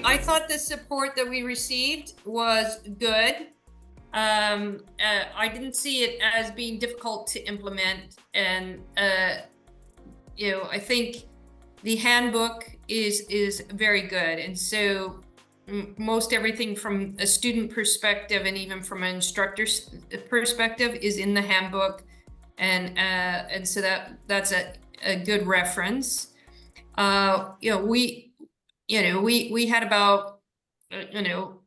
I thought the support that we received was good. I didn't see it as being difficult to implement, and I think the handbook is very good, and so most everything from a student perspective and even from an instructor's perspective is in the handbook, and so that's a good reference. We had about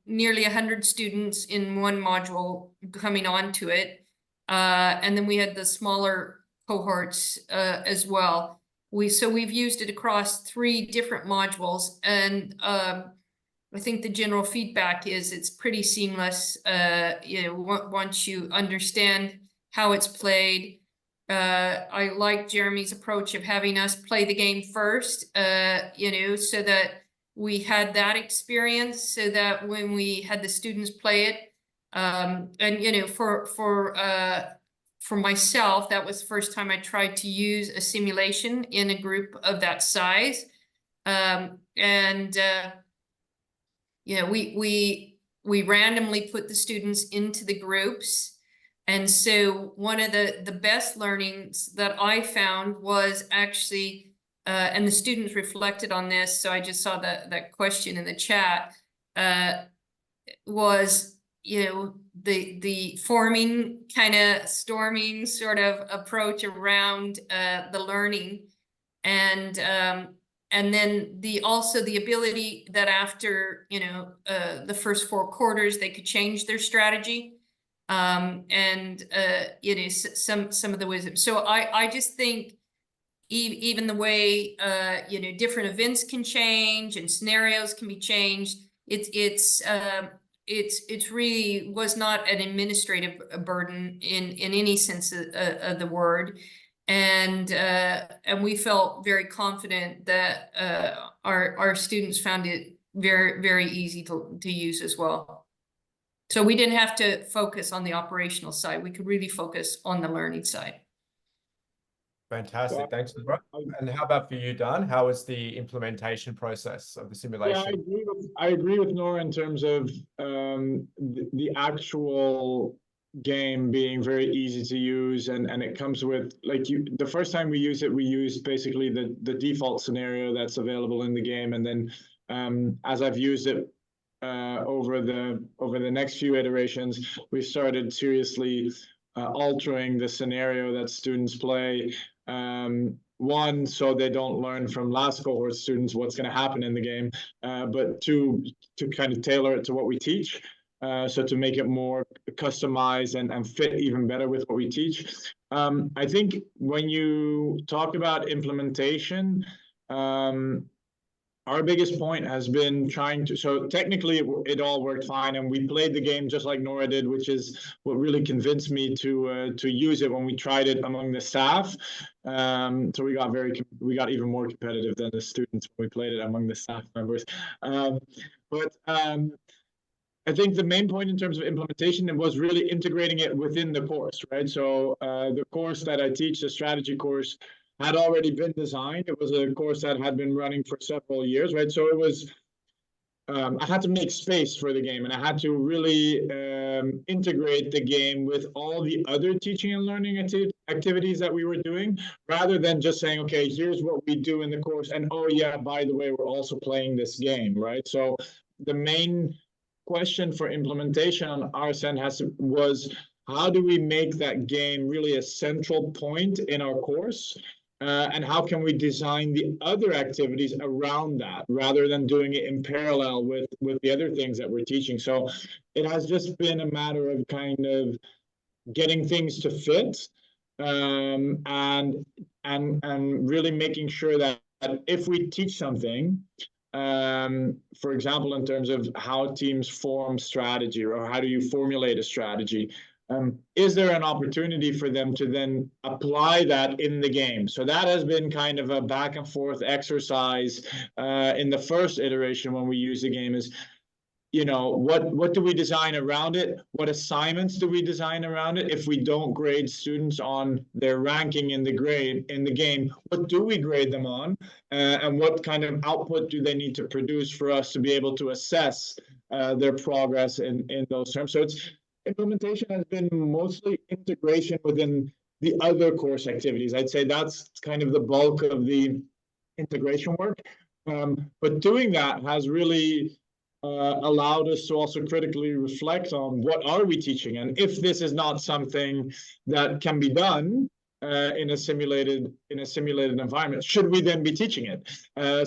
nearly 100 students in one module coming onto it, and then we had the smaller cohorts as well. We've used it across 3 different modules, and I think the general feedback is it's pretty seamless. Once you understand how it's played. I like Jeremy's approach of having us play the game first, so that we had that experience, so that when we had the students play it, and for myself, that was the first time I tried to use a simulation in a group of that size, we randomly put the students into the groups. And so one of the best learnings that I found was actually, and the students reflected on this, so I just saw that question in the chat, was, the forming, kind of storming sort of approach around the learning. And then also the ability that after, the first 4 quarters, they could change their strategy. Some of the wisdom. So I just think even the way, different events can change and scenarios can be changed. It's really was not an administrative burden in any sense of the word. And we felt very confident that our students found it very, very easy to use as well. So we didn't have to focus on the operational side. We could really focus on the learning side. Fantastic. Thanks, Laura. And how about for you, Dan? How was the implementation process of the simulation? Yeah, I agree with Nora in terms of the actual game being very easy to use, and it comes with, the first time we used basically the default scenario that's available in the game, and then as I've used it over the next few iterations, we've started seriously altering the scenario that students play. One, so they don't learn from last cohort students what's going to happen in the game, but 2, to kind of tailor it to what we teach. So to make it more customized and fit even better with what we teach. I think when you talk about implementation, our biggest point has been so technically it all worked fine, and we played the game just like Nora did, which is what really convinced me to use it when we tried it among the staff. So we got even more competitive than the students when we played it among the staff members. I think the main point in terms of implementation was really integrating it within the course, right? So the course that I teach, the strategy course, had already been designed. It was a course that had been running for several years, right? So it was, I had to make space for the game, and I had to really integrate the game with all the other teaching and learning activities that we were doing, rather than just saying, okay, here's what we do in the course, and oh yeah, by the way, we're also playing this game, right? So the main question for implementation on our end was, how do we make that game really a central point in our course? And how can we design the other activities around that, rather than doing it in parallel with the other things that we're teaching? So it has just been a matter of kind of getting things to fit, and really making sure that if we teach something, for example, in terms of how teams form strategy, or how do you formulate a strategy, is there an opportunity for them to then apply that in the game? So that has been kind of a back and forth exercise in the first iteration when we use the game, is you know, what do we design around it? What assignments do we design around it? If we don't grade students on their ranking in the game, what do we grade them on? And what kind of output do they need to produce for us to be able to assess their progress in those terms? So it's implementation has been mostly integration within the other course activities. I'd say that's kind of the bulk of the integration work. But doing that has really allowed us to also critically reflect on what are we teaching, and if this is not something that can be done in a simulated environment, should we then be teaching it?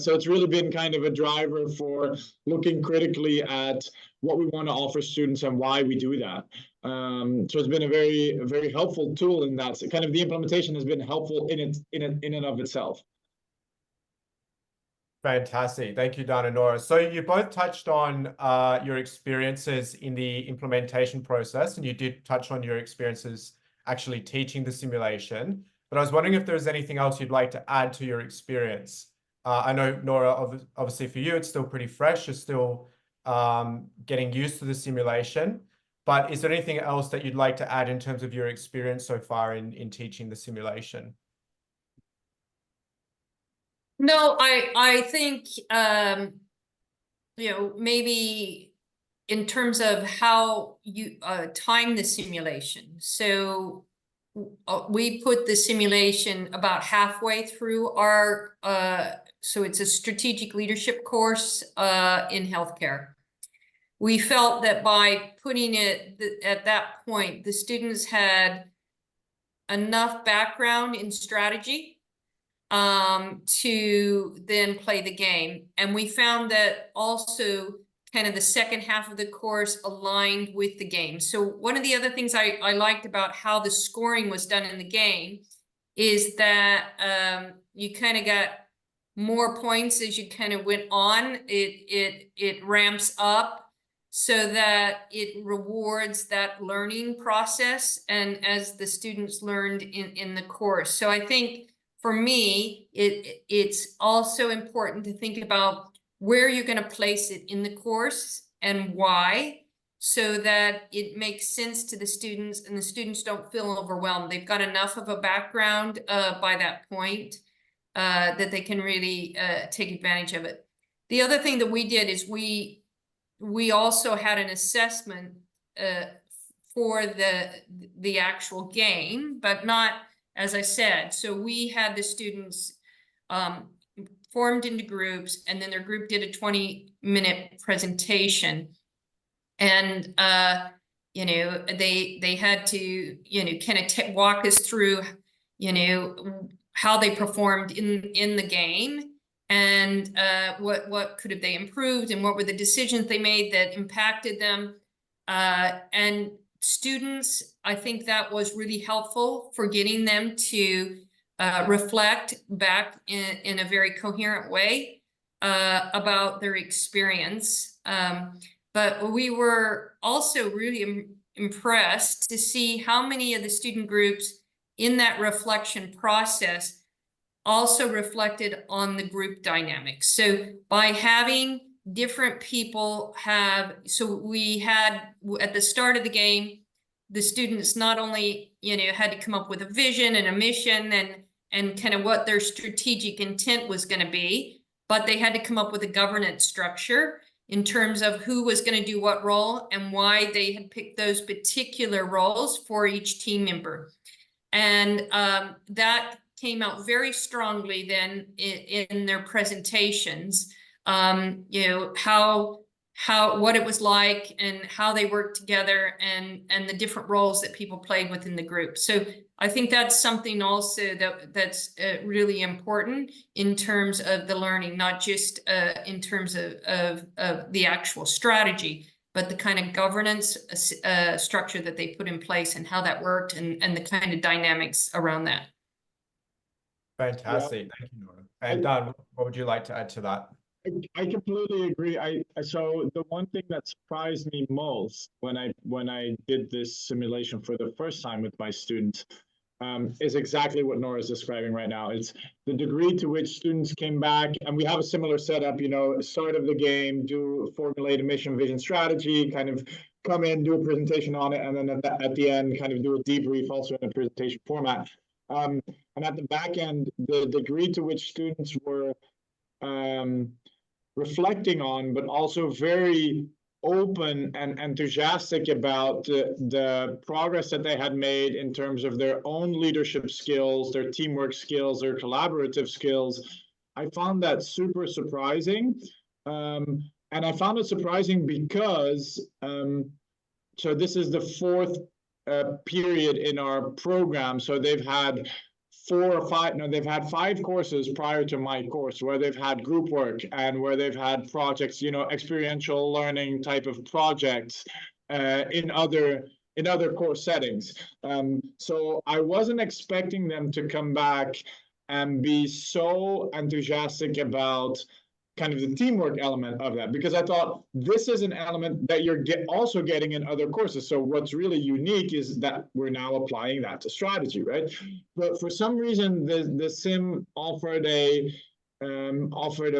So it's really been kind of a driver for looking critically at what we want to offer students and why we do that. So it's been a very helpful tool in that. So kind of the implementation has been helpful in and of itself. Fantastic. Thank you, Dan and Nora. So you both touched on your experiences in the implementation process, and you did touch on your experiences actually teaching the simulation. But I was wondering if there's anything else you'd like to add to your experience. I know, Nora, obviously for you, it's still pretty fresh. You're still getting used to the simulation. But is there anything else that you'd like to add in terms of your experience so far in teaching the simulation? No, I think, you know, maybe in terms of how you time the simulation. So we put the simulation about halfway through our, so it's a strategic leadership course in healthcare. We felt that by putting it at that point, the students had enough background in strategy to then play the game. And we found that also kind of the second half of the course aligned with the game. So one of the other things I liked about how the scoring was done in the game is that you kind of got more points as you kind of went on. It ramps up so that it rewards that learning process and as the students learned in the course. So I think for me, it's also important to think about where you're going to place it in the course and why, so that it makes sense to the students and the students don't feel overwhelmed. They've got enough of a background by that point that they can really take advantage of it. The other thing that we did is we also had an assessment for the actual game, but not, as I said, so we had the students formed into groups, and then their group did a 20-minute presentation. And, you know, they had to, you know, kind of walk us through, you know, how they performed in the game, and what could have they improved, and what were the decisions they made that impacted them. And students, I think that was really helpful for getting them to reflect back in a very coherent way about their experience. But we were also really impressed to see how many of the student groups in that reflection process also reflected on the group dynamics. So by having different people so we had at the start of the game, the students not only, you know, had to come up with a vision and a mission and kind of what their strategic intent was going to be, but they had to come up with a governance structure in terms of who was going to do what role and why they had picked those particular roles for each team member. And that came out very strongly then in their presentations. You know, what it was like and how they worked together and the different roles that people played within the group. So I think that's something also that's really important in terms of the learning, not just in terms of the actual strategy, but the kind of governance structure that they put in place and how that worked and the kind of dynamics around that. Fantastic. Thank you, Nora. And Dan, what would you like to add to that? I completely agree. So the one thing that surprised me most when I did this simulation for the first time with my students is exactly what Nora is describing right now. It's the degree to which students came back, and we have a similar setup, you know, start of the game, formulate a mission, vision, strategy, kind of come in, do a presentation on it, and then at the end, kind of do a debrief also in a presentation format. And at the back end, the degree to which students were reflecting on, but also very open and enthusiastic about the progress that they had made in terms of their own leadership skills, their teamwork skills, their collaborative skills. I found that super surprising. And I found it surprising because, so this is the fourth period in our program. So they've had they've had 5 courses prior to my course where they've had group work and where they've had projects, you know, experiential learning type of projects in other course settings. So I wasn't expecting them to come back and be so enthusiastic about kind of the teamwork element of that, because I thought this is an element that you're also getting in other courses. So what's really unique is that we're now applying that to strategy, right? But for some reason, the sim offered a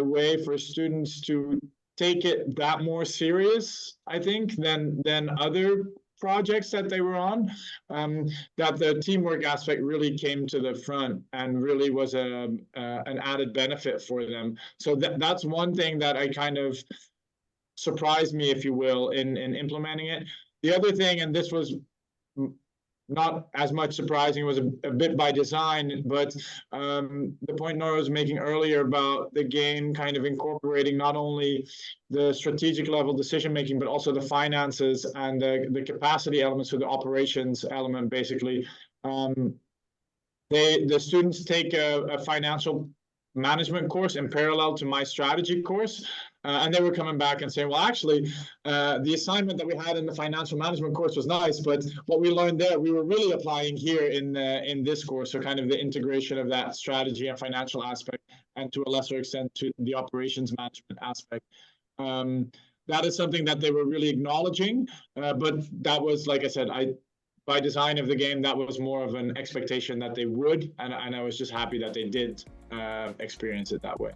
way for students to take it that more serious, I think, than other projects that they were on, that the teamwork aspect really came to the front and really was an added benefit for them. So that's one thing that I kind of surprised me, if you will, in implementing it. The other thing, and this was not as much surprising, was a bit by design, but the point Nora was making earlier about the game kind of incorporating not only the strategic level decision making, but also the finances and the capacity elements, so the operations element, basically. The students take a financial management course in parallel to my strategy course, and they were coming back and saying, well, actually, the assignment that we had in the financial management course was nice, but what we learned there, we were really applying here in this course. So kind of the integration of that strategy and financial aspect, and to a lesser extent to the operations management aspect. That is something that they were really acknowledging, but that was, like I said, by design of the game, that was more of an expectation that they would, and I was just happy that they did experience it that way.